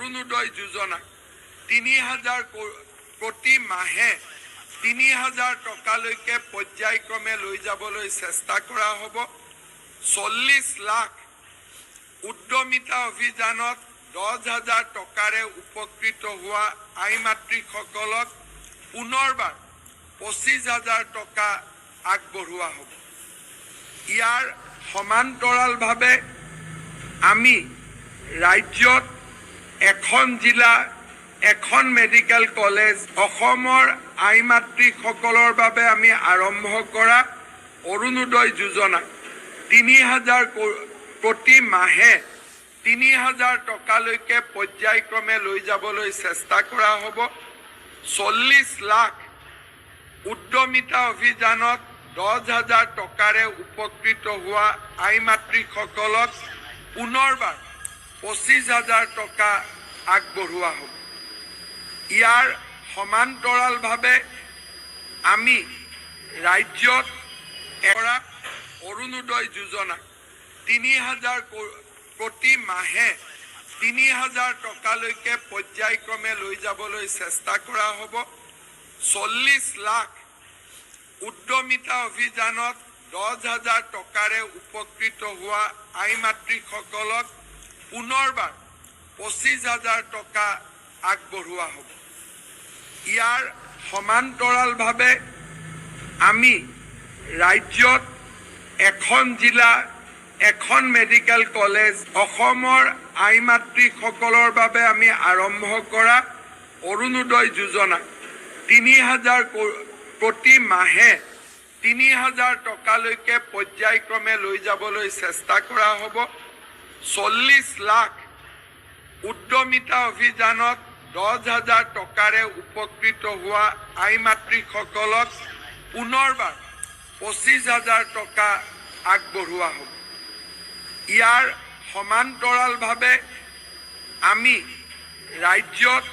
অৰুণোদয় যোজনা ৩,০০০ প্ৰতি মাহে ৩,০০০ টকালৈকে পৰ্যায়ক্ৰমে লৈ যাবলৈ চেষ্টা কৰা হ'ব। ৪০ লাখ উদ্যমিতা অভিযানত ১০,০০০ টকাৰে উপকৃত হোৱা আই মাতৃসকলক পুনৰবাৰ ২৫,০০০ টকা আগবঢ়োৱা হ'ব। ইয়াৰ সমান্তৰালভাৱে আমি ৰাজ্যত এখন জিলা এখন মেডিকেল কলেজ অসমৰ আই মাতৃসকলৰ বাবে আমি আৰম্ভ কৰা অৰুণোদয় যোজনা ৩,০০০ প্ৰতি মাহে ৩,০০০ টকালৈকে পৰ্যায়ক্ৰমে লৈ যাবলৈ চেষ্টা কৰা হ'ব। ৪০ লাখ উদ্যমিতা অভিযানত ১০,০০০ টকাৰে উপকৃত হোৱা আই মাতৃসকলক পুনৰবাৰ ২৫,০০০ টকা আগবঢ়োৱা হ'ব। ইয়াৰ সমান্তৰালভাৱে আমি ৰাজ্যত কৰা অৰুণোদয় যোজনা ৩,০০০ প্ৰতি মাহে ৩,০০০ টকালৈকে পৰ্যায়ক্ৰমে লৈ যাবলৈ চেষ্টা কৰা হ'ব। ৪০ লাখ উদ্যমিতা অভিযানত ১০,০০০ টকাৰে উপকৃত হোৱা আই মাতৃসকলক পুনৰবাৰ ২৫,০০০ টকা আগবঢ়োৱা হ'ব। ইয়াৰ সমান্তৰালভাৱে আমি ৰাজ্যত এখন জিলা এখন মেডিকেল কলেজ অসমৰ আই মাতৃসকলৰ বাবে আমি আৰম্ভ কৰা অৰুণোদয় যোজনা ৩,০০০ প্ৰতি মাহে ৩,০০০ টকালৈকে পৰ্যায়ক্ৰমে লৈ যাবলৈ চেষ্টা কৰা হ'ব। ৪০ লাখ উদ্যমিতা অভিযানত ১০,০০০ টকাৰে উপকৃত হোৱা আই মাতৃসকলক পুনৰবাৰ ২৫,০০০ টকা আগবঢ়োৱা হ'ব। ইয়াৰ সমান্তৰালভাৱে আমি ৰাজ্যত